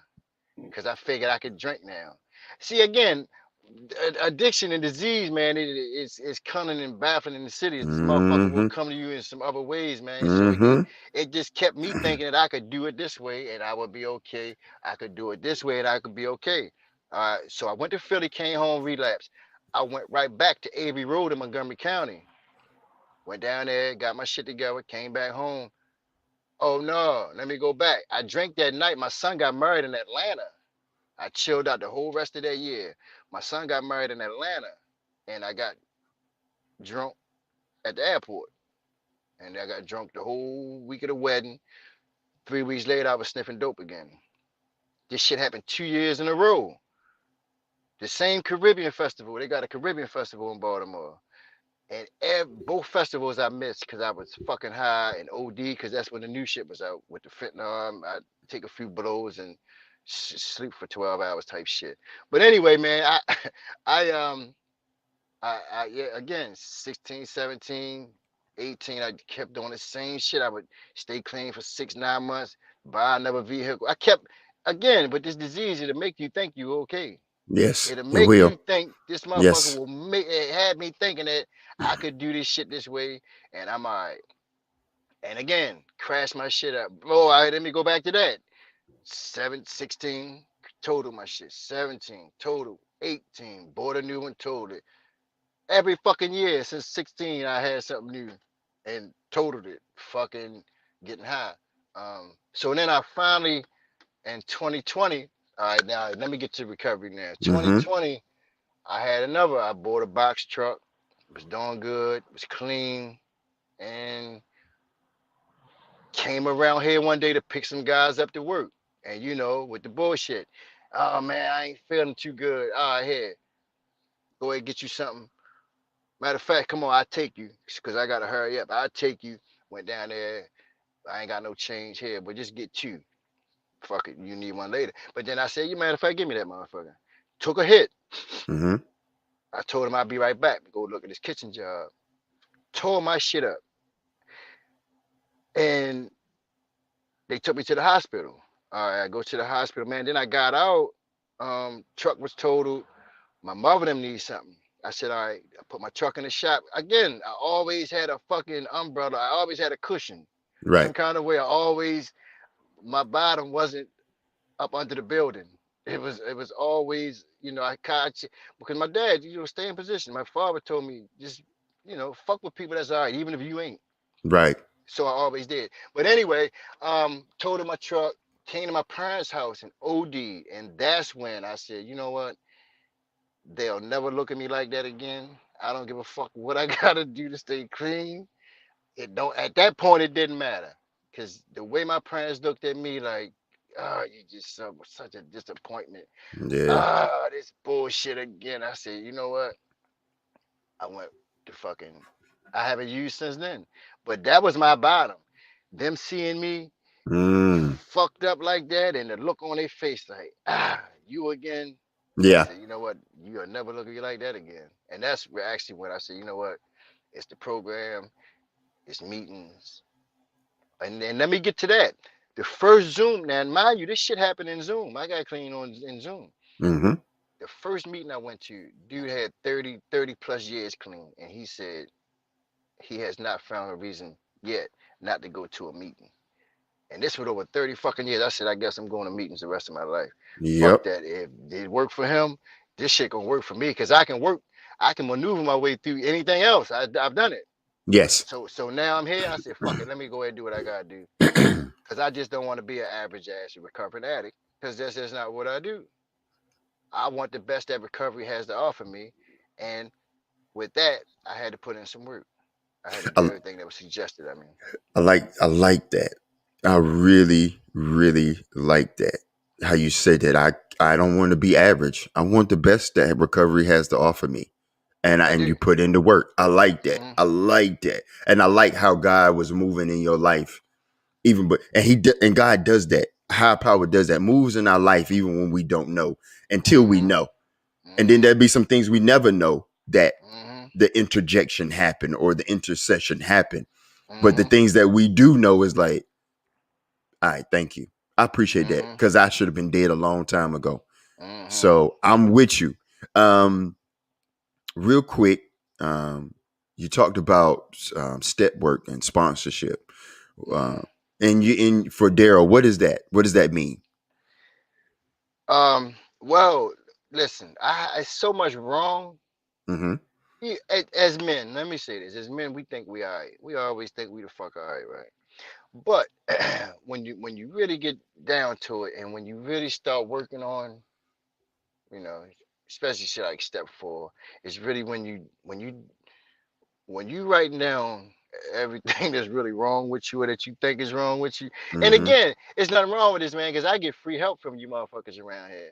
because I figured I could drink now. See, again, addiction and disease, man, it's cunning and baffling in the cities. This motherfucker will Mm-hmm. come to you in some other ways, man. So Mm-hmm. it just kept me thinking that I could do it this way and I would be okay. I could do it this way and I could be okay. So I went to Philly, came home, relapsed. I went right back to Avery Road in Montgomery County. Went down there, got my shit together, came back home. Oh no, let me go back. I drank that night. My son got married in Atlanta. I chilled out the whole rest of that year. My son got married in Atlanta, and I got drunk at the airport. And I got drunk the whole week of the wedding. 3 weeks later, I was sniffing dope again. This shit happened 2 years in a row. The same Caribbean festival. They got a Caribbean festival in Baltimore. And both festivals I missed because I was fucking high and OD because that's when the new shit was out with the fentanyl. I take a few blows and sleep for 12 hours type shit. But anyway, man, I um yeah, again, 16, 17, 18, I kept doing the same shit. I would stay clean for 6, 9 months, buy another vehicle. I kept, again, but this disease, it'll make you think you okay. Yes, It'll it make will. you think this motherfucker Yes. will make it had me thinking that I could do this shit this way and I'm all right. And again, crash my shit up. Oh, all right, let me go back to that. 16, total my shit. 17, total. 18, bought a new one, total it. Every fucking year since 16, I had something new and totaled it. Fucking getting high. So then I finally, in 2020, all right, now let me get to recovery now. Mm-hmm. 2020, I bought a box truck. It was doing good. It was clean. And Came around here one day to pick some guys up to work. And with the bullshit. Oh man, I ain't feeling too good. All right, here, go ahead and get you something. Matter of fact, come on, I'll take you. Cause I gotta hurry up. I'll take you. Went down there. I ain't got no change here, but just get two. Fuck it, you need one later. But then I said, you matter of fact, give me that motherfucker. Took a hit. Mm-hmm. I told him I'd be right back. Go look at this kitchen job. Tore my shit up. And they took me to the hospital. All right, I go to the hospital, man. Then I got out. Truck was totaled. My mother them needs something. I said, all right, I put my truck in the shop. Again, I always had a fucking umbrella. I always had a cushion. Right. Some kind of way. My bottom wasn't up under the building. It was always, I caught because my dad, stay in position. My father told me just, fuck with people that's all right, even if you ain't. Right. So I always did. But anyway, totaled my truck, came to my parents' house in OD, and that's when I said, you know what? They'll never look at me like that again. I don't give a fuck what I gotta do to stay clean. It don't. At that point, it didn't matter, cause the way my parents looked at me, like, oh, you just such a disappointment. Yeah. Ah, this bullshit again. I said, you know what? I went to fucking. I haven't used since then, but that was my bottom. Them seeing me Mm. fucked up like that, and the look on their face, like, you again. I Yeah. said, you know what? You'll never look at you like that again. And that's actually when I said, you know what? It's the program, it's meetings. And then let me get to that. The first Zoom, now mind you, this shit happened in Zoom. I got clean on in Zoom. Mm-hmm. The first meeting I went to, dude had 30 plus years clean. And he said he has not found a reason yet not to go to a meeting. And this was over 30 fucking years. I said, I guess I'm going to meetings the rest of my life. Fuck Yep. that. If it worked for him, this shit gonna work for me because I can work, I can maneuver my way through anything else. I've done it. Yes. So now I'm here. I said, fuck it. Let me go ahead and do what I gotta do because I just don't want to be an average ass recovering addict because that's just not what I do. I want the best that recovery has to offer me, and with that, I had to put in some work. I had to do I, everything that was suggested. I mean, I like that. I really, really like that. How you said that. I don't want to be average. I want the best that recovery has to offer me. I And you do. put in the work. I like that. Mm-hmm. I like that. And I like how God was moving in your life. Even but and and God does that. High power does that. Moves in our life even when we don't know until we Mm-hmm. know. And then Mm-hmm. there'd be some things we never know that Mm-hmm. the interjection happened or the intercession happened. But the Mm-hmm. things that we do know is like, all right, thank you. I appreciate that Mm-hmm. because I should have been dead a long time ago. Mm-hmm. So I'm with you. Real quick, um, you talked about step work and sponsorship. Mm-hmm. Uh, and you in for Daryl, what is that? What does that mean? Well, listen, it's so much wrong. Mm-hmm. As men, let me say this: as men, we think we all right. We always think we the fuck all right, right? But when you really get down to it, and when you really start working on, you know, especially shit like step four, it's really when you writing down everything that's really wrong with you or that you think is wrong with you. And Mm-hmm. again, it's nothing wrong with this, man, because I get free help from you motherfuckers around here.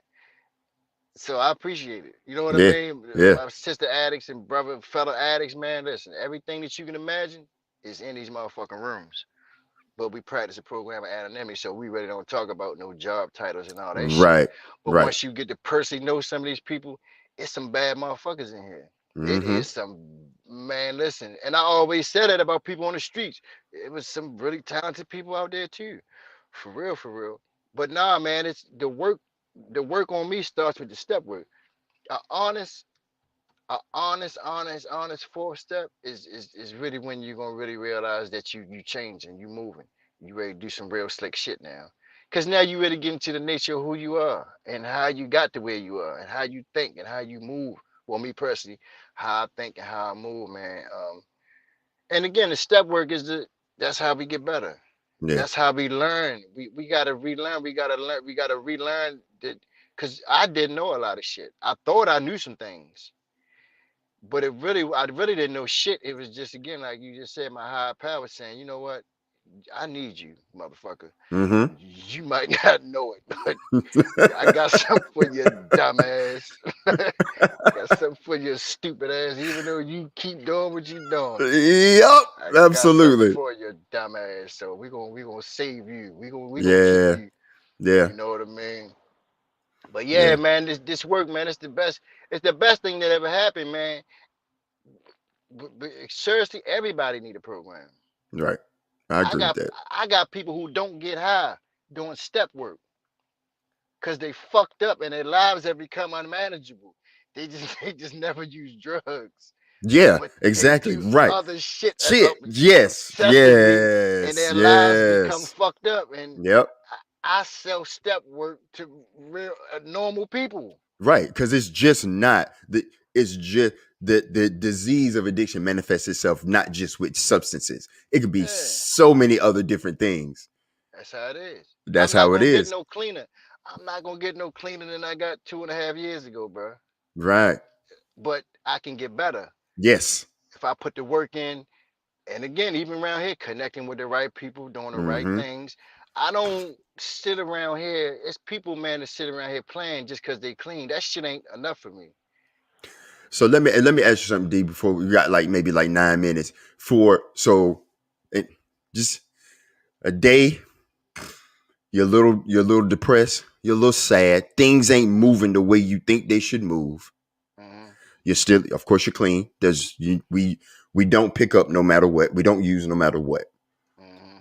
So I appreciate it. You know what I Yeah. mean? Yeah. My sister addicts and brother fellow addicts, man. Listen, everything that you can imagine is in these motherfucking rooms. But we practice a program of anonymity, so we really don't talk about no job titles and all that shit. Right. But Right. once you get to personally know some of these people, it's some bad motherfuckers in here. It Mm-hmm. is some, man. Listen, and I always said that about people on the streets. It was some really talented people out there too, for real, for real. But nah, man, it's the work. The work on me starts with the step work. A honest, honest fourth step is really when you're gonna really realize that you changing, you moving, you ready to do some real slick shit now. Cause now you really get into the nature of who you are and how you got to where you are and how you think and how you move. Well, me personally, how I think and how I move, man. And again, the step work is that's how we get better. Yeah. That's how we learn. We gotta relearn. We gotta learn. We gotta relearn that. Cause I didn't know a lot of shit. I thought I knew some things, but I really didn't know shit. It was just again, like you just said, my higher power saying, you know what, I need you, motherfucker. Mm-hmm. You might not know it, but I got something for your dumb ass. I got something for your stupid ass. Even though you keep doing what you doing, Yep. I got something Absolutely. for your dumb ass. So we gonna save you. We gonna keep Yeah. you. Yeah. You know what I mean? But yeah, Yeah. man, this work, man, it's the best. It's the best thing that ever happened, man. But seriously, everybody need a program. Right. I I agree with got that. I got people who don't get high doing step work because they fucked up and their lives have become unmanageable. They just never use drugs, Yeah. but they Exactly. do Right. other shit Shit. Yes. obsessively, and Yes. their lives become Yes. fucked up. And Yep. I sell step work to real normal people. Right. Because it's just not the. It's just the disease of addiction manifests itself not just with substances. It could be Yeah, so many other different things. that's how it is. That's I'm not how it gonna get is. no cleaner. I'm not gonna get no cleaner than I got 2.5 years ago, bro. Right. But I can get better Yes. if I put the work in. And again, even around here, connecting with the right people, doing the right Mm-hmm. things. I don't sit around here. It's people, man, that sit around here playing just because they clean. That shit ain't enough for me. So let me ask you something, D. Before we got like maybe like 9 minutes for it, just a day. You're a little depressed. You're a little sad. Things ain't moving the way you think they should move. Hmm. You're still, of course, you're clean. We don't pick up no matter what. We don't use no matter what. Hmm.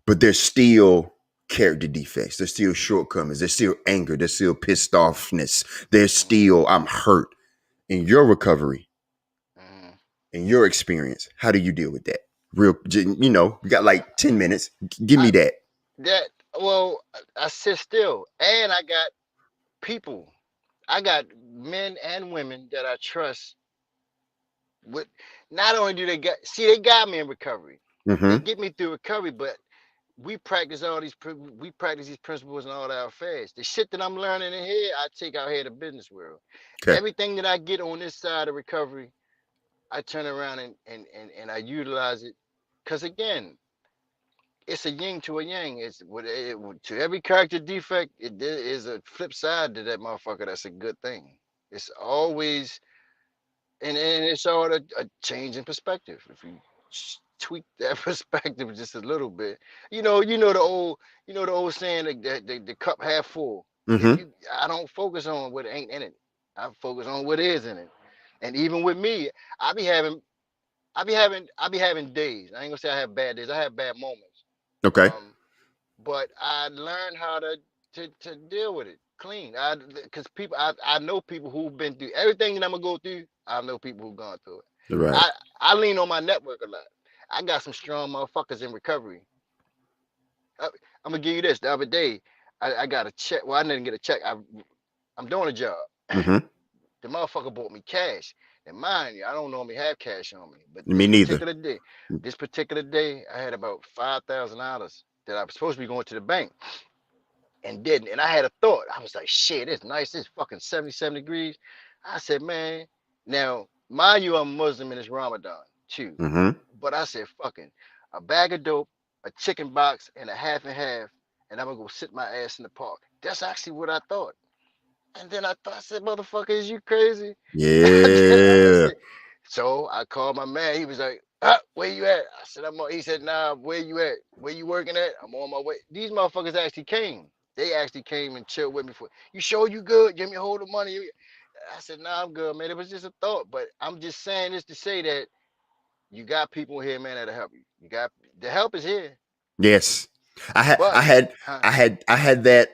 But there's still character defects. There's still shortcomings. There's still anger. There's still pissed offness. There's Hmm. still I'm hurt. In your recovery, Hmm. in your experience, how do you deal with that? We got like 10 minutes. Give I me that. that well, I sit still, and I got people. I got men and women that I trust. With not only do they they got me in recovery. They Mm-hmm. get me through recovery, but we practice these principles and all that fast. The shit that I'm learning in here, I take out here to the business world. Okay. Everything that I get on this side of recovery, I turn around and I utilize it. Cause again, it's a yin to a yang. To every character defect, there is a flip side to that motherfucker. That's a good thing. It's always and it's all a change in perspective. If you tweak that perspective just a little bit, you know the old saying that the cup half full. If Mm-hmm. you, I don't focus on what ain't in it. I focus on what is in it. And even with me, I be having, I be having days. I ain't gonna say I have bad days. I have bad moments. Okay. Um, but I learned how to deal with it clean. Because I know people who've been through everything that I'm gonna go through. I know people who've gone through it. Right. I lean on my network a lot. I got some strong motherfuckers in recovery. I, I'm gonna give you this. The other day, I got a check. Well, I didn't get a check. I'm doing a job. Mm-hmm. The motherfucker bought me cash. And mind you, I don't normally have cash on me, but Me neither. this particular day, I had about $5,000 that I was supposed to be going to the bank and didn't. And I had a thought. I was like, shit, it's nice. It's fucking 77 degrees. I said, man, now, mind you, I'm Muslim and it's Ramadan too. Mm-hmm. But I said, fucking, a bag of dope, a chicken box, and a half and half, and I'm gonna go sit my ass in the park. That's actually what I thought. And then I said, motherfucker, is you crazy? I Yeah. said, so I called my man. He was like, ah, where you at? I said, I'm on. He said, nah, where you at? Where you working at? I'm on my way. These motherfuckers actually came. They actually came and chilled with me for, you sure you good? Give me a hold of money. I said, nah, I'm good, man. It was just a thought. But I'm just saying this to say that you got people here, man, that'll help you. You got the help is here. Yes. I had I But had huh? I had that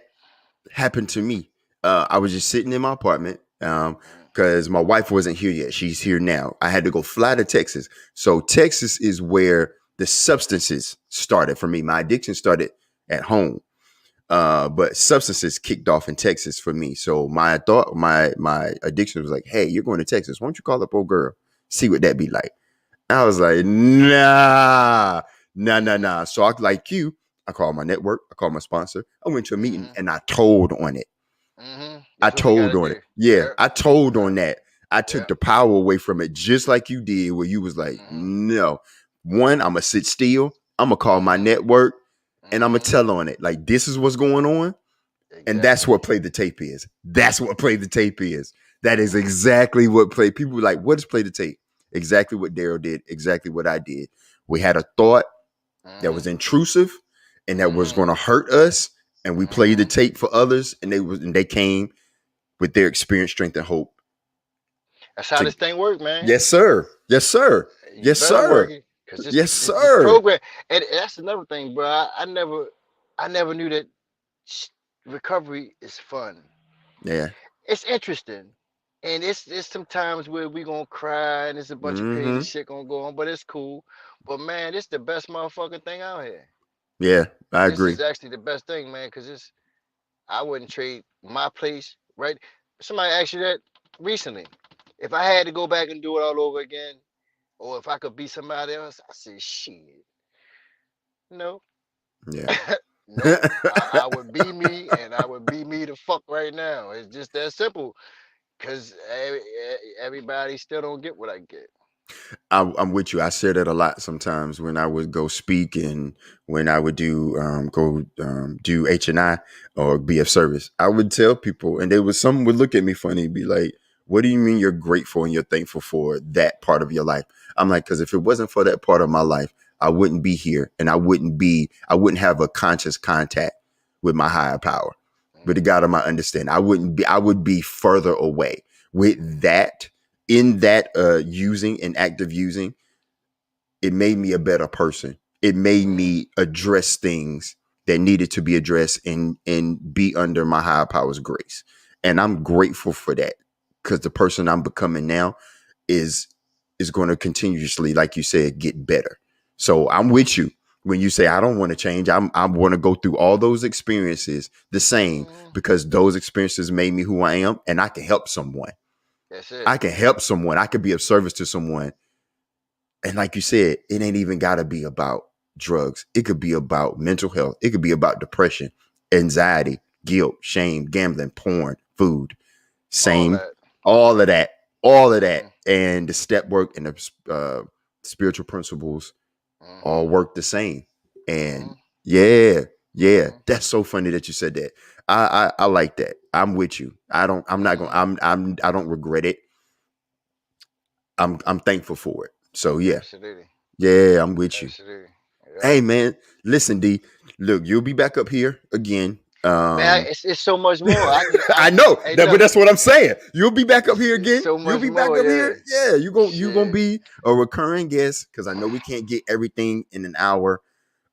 happen to me. I was just sitting in my apartment because my wife wasn't here yet. She's here now. I had to go fly to Texas. So Texas is where the substances started for me. My addiction started at home. But substances kicked off in Texas for me. So my addiction was like, hey, you're going to Texas. Why don't you call up old girl? See what that be like. I was like, nah, nah, nah, Mm-hmm. nah. So I like you. I called my network. I called my sponsor. I went to a meeting Mm-hmm. and I told on it. Mm-hmm. I That's what we told gotta on it. do. Yeah, Yeah. I told Yeah. on that. I took Yeah. the power away from it just like you did, where you was like, Mm-hmm. no. One, I'm gonna sit still. I'm gonna call my Mhm. network and I'm gonna Mhm. tell on it. Like this is what's going on. And that's Exactly. what play the tape is. That's what play the tape is. That is Mhm. exactly what play. People were like, what is play the tape? Exactly what Daryl did. Exactly what I did. We had a thought that was Mhm. intrusive and that was Mhm. going to hurt us, and we played the Mhm. tape for others, and they came with their experience, strength, and hope. That's how To this thing works, man. yes, sir. Yes, sir. You Yes, better sir. work it, cause Yes, this sir. program, and that's another thing, bro. I never knew that recovery is fun. Yeah. It's interesting, and it's some times where we gonna cry and it's a bunch of crazy Mm-hmm. shit gonna go on, but it's cool. But man, it's the best motherfucking thing out here. Yeah, I This agree. is actually the best thing, man, cause it's I wouldn't trade my place, right? Somebody asked you that recently. If I had to go back and do it all over again, or if I could be somebody else, I say shit. No, Yeah. nope. I would be me, and I would be me the fuck right now. It's just that simple. Cause everybody still don't get what I get. I'm with you. I share that a lot sometimes when I would go speak and when I would do go do H&I or be of service. I would tell people, and they would some would look at me funny, and be like, "What do you mean you're grateful and you're thankful for that part of your life?" I'm like, "Because if it wasn't for that part of my life, I wouldn't be here, and I wouldn't have a conscious contact with my higher power, with the God Hmm. of my understanding. I would be further away with that." In that using and active using, it made me a better person. It made Hmm. me address things that needed to be addressed and be under my higher power's grace. And I'm grateful for that because the person I'm becoming now is is going to continuously, like you said, get better. So I'm Hmm. with you when you say I don't want to change. I want to go through all those experiences the same Hmm. because those experiences made me who I am, and I can help someone. That's it. I can help someone. I could be of service to someone. And like you said, it ain't even got to be about drugs. It could be about mental health. It could be about depression, anxiety, guilt, shame, gambling, porn, food. All Same, that. all of that, all of that. Hmm. And the step work and the spiritual principles Hmm. all work the same. And Hmm. yeah, yeah, Hmm. that's so funny that you said that. I like that. I'm with you. I'm not going. Hmm. I don't regret it. I'm thankful for it. So yeah, Absolutely. yeah, I'm with you. Absolutely. Yep. Hey man, listen, D. Look, you'll be back up here again. Man, it's so much more. I know Hey, that, but look, that's what I'm saying. You'll be back up here it's again. so You'll much be back more. up Yeah. here. Yeah, you gonna Shit. be a recurring guest because I know we can't get everything in an hour.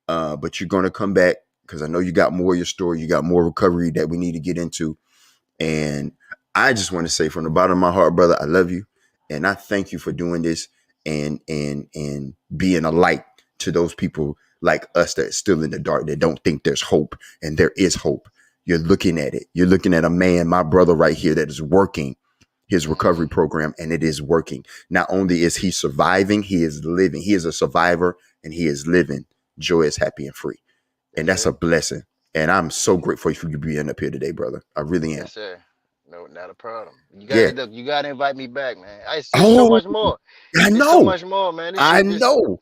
But you're gonna come back because I know you got more of your story. You got more recovery that we need to get into. Hmm. And I just want to say from the bottom of my heart, brother, I love you. And I thank you for doing this and being a light to those people like us that are still in the dark, that don't think there's hope. And there is hope. You're looking at it. You're looking at a man, my brother right here, that is working his Hmm. recovery program, and it is working. Not only is he surviving, he is living. He is a survivor and he is living joyous, happy, and free. And That's that's a it. blessing. And I'm so grateful for you being up here today, brother. I really am. Yes, sir. No, not a problem. You Yeah. gotta look. You gotta invite me back, man. It's so Oh, much more. I It's so know. much more, man. This I shit just know.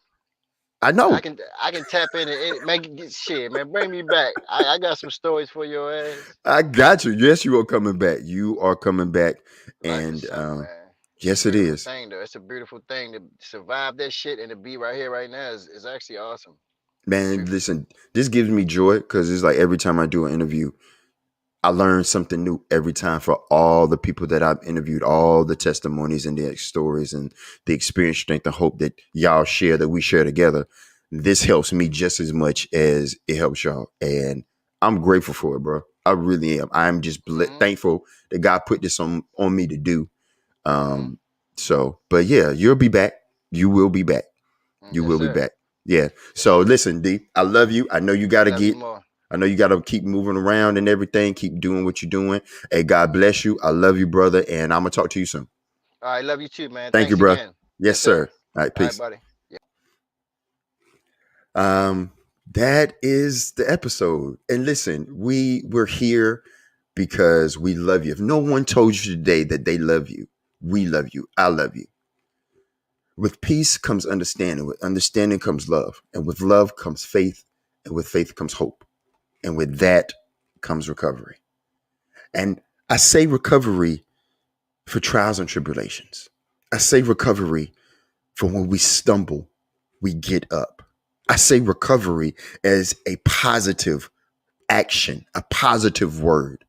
I know. I can tap in and make it get shit, man. Bring me back. I got some stories for your ass. I got you. Yes, you are coming back. You are coming back. Life is And something, man. It's a yes, it beautiful is. thing, though. It's a beautiful thing to survive that shit and to be right here, right now is actually awesome. Man, Truthfully. listen, this gives me joy because it's like every time I do an interview, I learn something new every time for all the people that I've interviewed, all the testimonies and the stories and the experience, strength, and hope that y'all share, that we share together. This helps me just as much as it helps y'all. And I'm grateful for it, bro. I really am. I'm just Mm-hmm. thankful that God put this on me to do. Mm-hmm. Um, but yeah, you'll be back. You will be back. You Yes, will be sir. back. Yeah. Yes, So sir. listen, D, I love you. I know you I gotta love you get more. I know you got to keep moving around and everything. Keep doing what you're doing. Hey, God Mm-hmm. bless you. I love you, brother. And I'm going to talk to you soon. All right, love you too, man. Thank you, Thanks bro. again. Yes, Yes, sir. sir. All right. All right, Peace. buddy. Um, that is the episode. And listen, we're here because we love you. If no one told you today that they love you, we love you. I love you. With peace comes understanding. With understanding comes love. And with love comes faith. And with faith comes hope. And with that comes recovery. And I say recovery for trials and tribulations. I say recovery for when we stumble, we get up. I say recovery as a positive action, a positive word.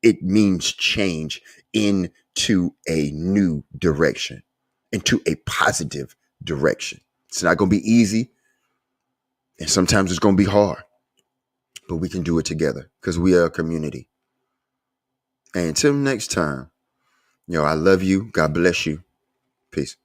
It means change into a new direction, into a positive direction. It's not going to be easy. And sometimes it's going to be hard, but we can do it together because we are a community. And until next time, I love you. God bless you. Peace.